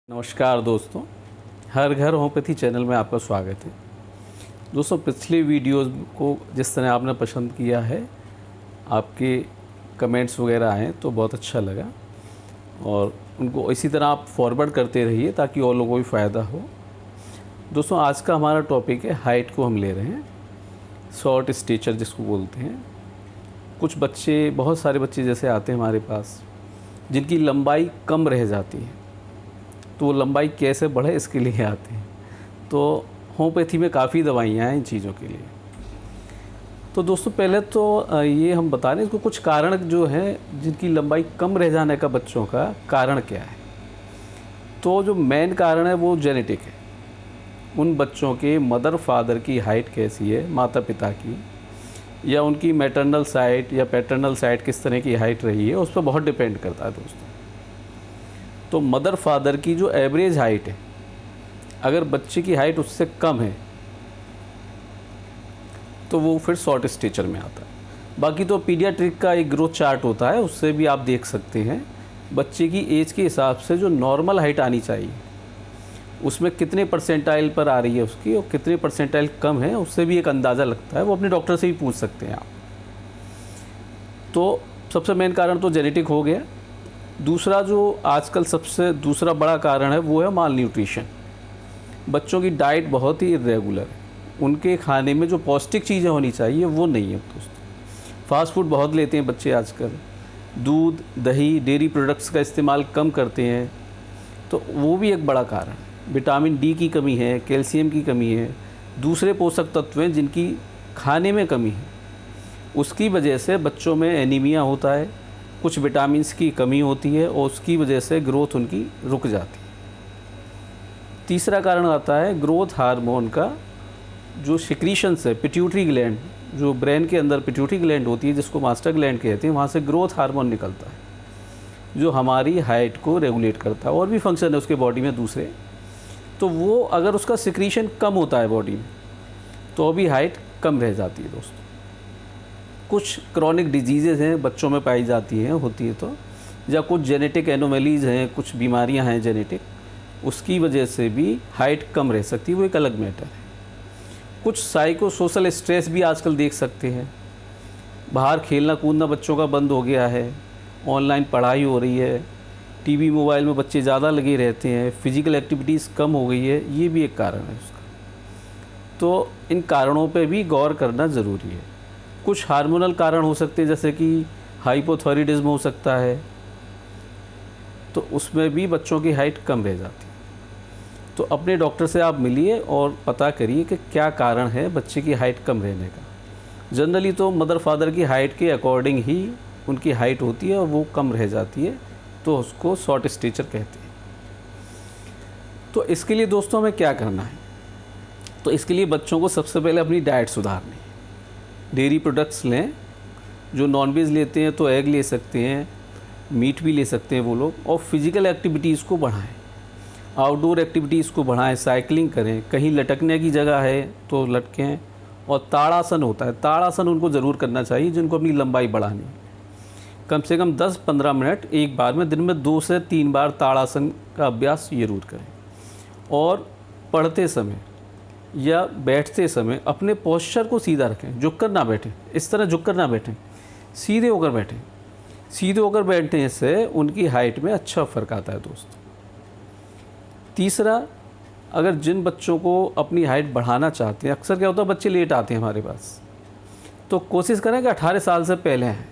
नमस्कार दोस्तों, हर घर होम्योपैथी चैनल में आपका स्वागत है। दोस्तों, पिछले वीडियोस को जिस तरह आपने पसंद किया है, आपके कमेंट्स वगैरह आए तो बहुत अच्छा लगा और उनको इसी तरह आप फॉरवर्ड करते रहिए ताकि और लोगों को भी फ़ायदा हो। दोस्तों, आज का हमारा टॉपिक है हाइट को हम ले रहे हैं, शॉर्ट स्टेचर जिसको बोलते हैं। कुछ बच्चे, बहुत सारे बच्चे जैसे आते हैं हमारे पास जिनकी लंबाई कम रह जाती है, तो वो लंबाई कैसे बढ़े इसके लिए आते हैं। तो होम्योपैथी में काफ़ी दवाइयाँ हैं इन चीज़ों के लिए। तो दोस्तों, पहले तो ये हम बता रहे हैं इसको कुछ कारण जो हैं जिनकी लंबाई कम रह जाने का बच्चों का कारण क्या है। तो जो मेन कारण है वो जेनेटिक है। उन बच्चों के मदर फादर की हाइट कैसी है, माता पिता की, या उनकी मैटरनल साइड या पैटर्नल साइड किस तरह की हाइट रही है, उस पर बहुत डिपेंड करता है दोस्तों। तो मदर फादर की जो एवरेज हाइट है, अगर बच्चे की हाइट उससे कम है तो वो फिर शॉर्ट स्टेचर में आता है। बाकी तो पीडियाट्रिक का एक ग्रोथ चार्ट होता है, उससे भी आप देख सकते हैं बच्चे की एज के हिसाब से जो नॉर्मल हाइट आनी चाहिए उसमें कितने परसेंटाइल पर आ रही है उसकी और कितने परसेंटाइल कम है, उससे भी एक अंदाज़ा लगता है। वो अपने डॉक्टर से भी पूछ सकते हैं आप। तो सबसे मेन कारण तो जेनेटिक हो गया। दूसरा जो आजकल सबसे दूसरा बड़ा कारण है वो है माल न्यूट्रिशन। बच्चों की डाइट बहुत ही इरेगुलर है, उनके खाने में जो पौष्टिक चीज़ें होनी चाहिए वो नहीं है दोस्तों। फास्ट फूड बहुत लेते हैं बच्चे आजकल, दूध दही डेयरी प्रोडक्ट्स का इस्तेमाल कम करते हैं, तो वो भी एक बड़ा कारण है। विटामिन डी की कमी है, कैल्शियम की कमी है, दूसरे पोषक तत्व हैं जिनकी खाने में कमी है, उसकी वजह से बच्चों में एनीमिया होता है, कुछ विटामिन्स की कमी होती है और उसकी वजह से ग्रोथ उनकी रुक जाती है। तीसरा कारण आता है ग्रोथ हार्मोन का जो सिक्रीशंस है, पिट्यूटरी ग्लैंड, जो ब्रेन के अंदर पिट्यूटरी ग्लैंड होती है जिसको मास्टर ग्लैंड कहते हैं, वहाँ से ग्रोथ हार्मोन निकलता है जो हमारी हाइट को रेगुलेट करता है। और भी फंक्शन है उसके बॉडी में दूसरे, तो वो अगर उसका सिक्रीशन कम होता है बॉडी में तो भी हाइट कम रह जाती है दोस्तों। कुछ क्रॉनिक डिजीज़ेज़ हैं बच्चों में पाई जाती हैं, होती है तो, या कुछ जेनेटिक एनोमलीज़ हैं, कुछ बीमारियां हैं जेनेटिक, उसकी वजह से भी हाइट कम रह सकती है, वो एक अलग मैटर है। कुछ साइको सोशल स्ट्रेस भी आजकल देख सकते हैं। बाहर खेलना कूदना बच्चों का बंद हो गया है, ऑनलाइन पढ़ाई हो रही है, टीवी मोबाइल में बच्चे ज़्यादा लगे रहते हैं, फिज़िकल एक्टिविटीज़ कम हो गई है, ये भी एक कारण है उसका। तो इन कारणों पर भी गौर करना ज़रूरी है। कुछ हार्मोनल कारण हो सकते हैं, जैसे कि हाइपोथायराइडिज्म हो सकता है, तो उसमें भी बच्चों की हाइट कम रह जाती है। तो अपने डॉक्टर से आप मिलिए और पता करिए कि क्या कारण है बच्चे की हाइट कम रहने का। जनरली तो मदर फादर की हाइट के अकॉर्डिंग ही उनकी हाइट होती है और वो कम रह जाती है, तो उसको शॉर्ट स्टेचर कहते हैं। तो इसके लिए दोस्तों हमें क्या करना है? तो इसके लिए बच्चों को सबसे पहले अपनी डाइट सुधारनी है। डेयरी प्रोडक्ट्स लें, जो नॉनवेज लेते हैं तो एग ले सकते हैं, मीट भी ले सकते हैं वो लोग, और फिज़िकल एक्टिविटीज़ को बढ़ाएं, आउटडोर एक्टिविटीज़ को बढ़ाएं, साइकिलिंग करें, कहीं लटकने की जगह है तो लटकें। और ताड़ासन होता है, ताड़ासन उनको ज़रूर करना चाहिए जिनको अपनी लंबाई बढ़ानी है। कम से कम 10-15 मिनट एक बार में दिन में 2 से 3 बार ताड़ासन का अभ्यास ज़रूर करें। और पढ़ते समय या बैठते समय अपने पोस्चर को सीधा रखें, झुककर ना बैठें, इस तरह झुककर ना बैठें, सीधे होकर बैठें। सीधे होकर बैठने से उनकी हाइट में अच्छा फ़र्क आता है दोस्तों। तीसरा, अगर जिन बच्चों को अपनी हाइट बढ़ाना चाहते हैं, अक्सर क्या होता है बच्चे लेट आते हैं हमारे पास, तो कोशिश करें कि 18 साल से पहले हैं,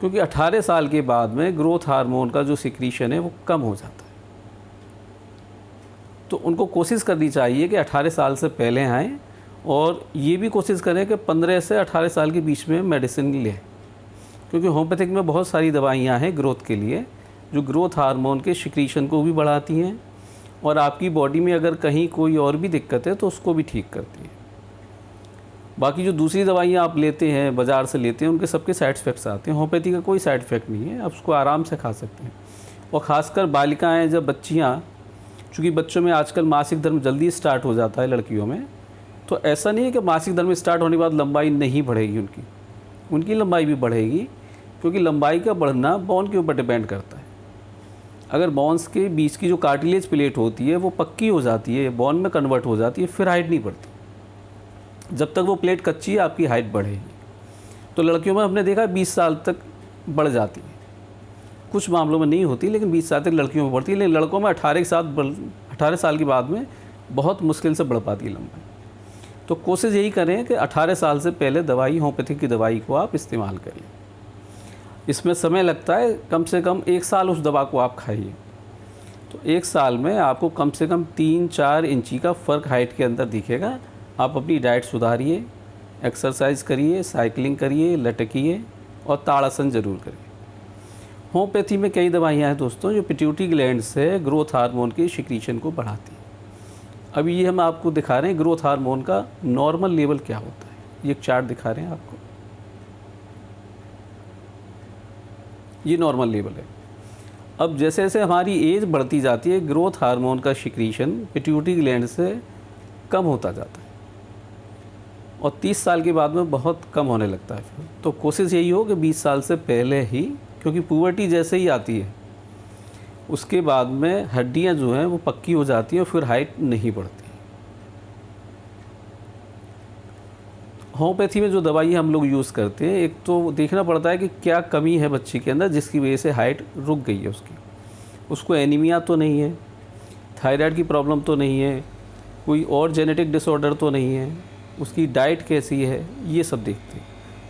क्योंकि 18 साल के बाद में ग्रोथ हार्मोन का जो सिक्रीशन है वो कम हो जाता है। तो उनको कोशिश करनी चाहिए कि 18 साल से पहले आएँ, और ये भी कोशिश करें कि 15 से 18 साल के बीच में मेडिसिन लें, क्योंकि होम्योपैथिक में बहुत सारी दवाइयाँ हैं ग्रोथ के लिए जो ग्रोथ हार्मोन के सिक्रीशन को भी बढ़ाती हैं और आपकी बॉडी में अगर कहीं कोई और भी दिक्कत है तो उसको भी ठीक करती है। बाकी जो दूसरी दवाइयाँ आप लेते हैं, बाज़ार से लेते हैं, उनके सबके साइड इफ़ेक्ट्स आते हैं। होम्योपैथी का कोई साइड इफ़ेक्ट नहीं है, आप उसको आराम से खा सकते हैं। और ख़ासकर बालिकाएँ, जब बच्चियाँ, चूँकि बच्चों में आजकल मासिक धर्म जल्दी स्टार्ट हो जाता है लड़कियों में, तो ऐसा नहीं है कि मासिक धर्म स्टार्ट होने के बाद लंबाई नहीं बढ़ेगी, उनकी लंबाई भी बढ़ेगी, क्योंकि लंबाई का बढ़ना बोन के ऊपर डिपेंड करता है। अगर बोन्स के बीच की जो कार्टिलेज प्लेट होती है वो पक्की हो जाती है, बोन में कन्वर्ट हो जाती है, फिर हाइट नहीं बढ़ती। जब तक वो प्लेट कच्ची है आपकी हाइट बढ़ेगी। तो लड़कियों में हमने देखा 20 साल तक बढ़ जाती है, कुछ मामलों में नहीं होती, लेकिन 20 साल तक लड़कियों में बढ़ती है। लेकिन लड़कों में 18 साल के बाद में बहुत मुश्किल से बढ़ पाती है लंबाई। तो कोशिश यही करें कि 18 साल से पहले दवाई, होम्योपैथिक की दवाई को आप इस्तेमाल करिए। इसमें समय लगता है, कम से कम 1 साल उस दवा को आप खाइए। तो 1 साल में आपको कम से कम 3-4 इंची का फ़र्क हाइट के अंदर दिखेगा। आप अपनी डाइट सुधारिए, एक्सरसाइज करिए, साइकिलिंग करिए, लटकिए और ताड़ासन ज़रूर करिए। होम्योपैथी में कई दवाइयाँ हैं दोस्तों जो पिट्यूटरी ग्लैंड से ग्रोथ हार्मोन की सिक्रीशन को बढ़ाती हैं। अभी ये हम आपको दिखा रहे हैं ग्रोथ हार्मोन का नॉर्मल लेवल क्या होता है। ये एक चार्ट दिखा रहे हैं आपको, ये नॉर्मल लेवल है। अब जैसे जैसे हमारी एज बढ़ती जाती है, ग्रोथ हार्मोन का सिक्रीशन पिट्यूटरी ग्लैंड से कम होता जाता है और 30 साल के बाद में बहुत कम होने लगता है। फिर तो कोशिश यही हो कि 20 साल से पहले ही, क्योंकि पुबर्टी जैसे ही आती है उसके बाद में हड्डियां जो हैं वो पक्की हो जाती हैं और फिर हाइट नहीं बढ़ती। होम्योपैथी में जो दवाई हम लोग यूज़ करते हैं, एक तो देखना पड़ता है कि क्या कमी है बच्चे के अंदर जिसकी वजह से हाइट रुक गई है उसकी। उसको एनीमिया तो नहीं है, थायराइड की प्रॉब्लम तो नहीं है, कोई और जेनेटिक डिसऑर्डर तो नहीं है, उसकी डाइट कैसी है, ये सब देखते हैं।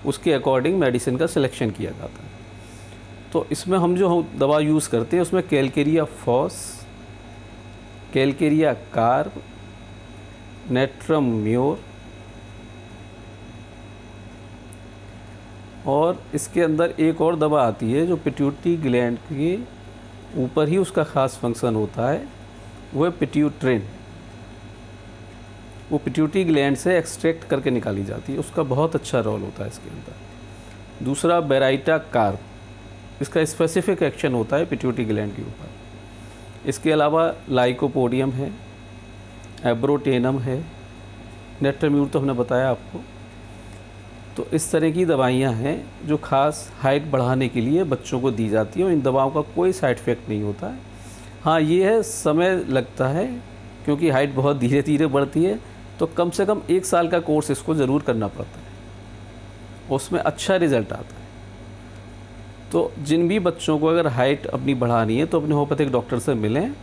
उसके अकॉर्डिंग मेडिसिन का सिलेक्शन किया जाता है। तो इसमें हम जो दवा यूज़ करते हैं उसमें calcarea phos, calcarea carb, natrum mur और इसके अंदर एक और दवा आती है जो पिट्यूटरी ग्लैंड के ऊपर ही उसका ख़ास फंक्शन होता है, वो है पिट्यूट्रिन। वो पिट्यूटरी ग्लैंड से एक्सट्रैक्ट करके निकाली जाती है, उसका बहुत अच्छा रोल होता है इसके अंदर। दूसरा बेराइटा कार्ब, इसका स्पेसिफिक एक्शन होता है पिट्यूटरी ग्लैंड के ऊपर। इसके अलावा लाइकोपोडियम है, एब्रोटेनम है, नेट्रम्यूर तो हमने बताया आपको। तो इस तरह की दवाइयाँ हैं जो ख़ास हाइट बढ़ाने के लिए बच्चों को दी जाती है और इन दवाओं का कोई साइड इफ़ेक्ट नहीं होता है। हाँ, ये है समय लगता है क्योंकि हाइट बहुत धीरे धीरे बढ़ती है, तो कम से कम 1 साल का कोर्स इसको ज़रूर करना पड़ता है, उसमें अच्छा रिज़ल्ट आता है। तो जिन भी बच्चों को अगर हाइट अपनी बढ़ानी है तो अपने होम्योपैथिक डॉक्टर से मिलें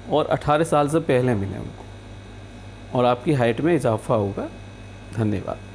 और 18 साल से पहले मिलें उनको, और आपकी हाइट में इजाफा होगा। धन्यवाद।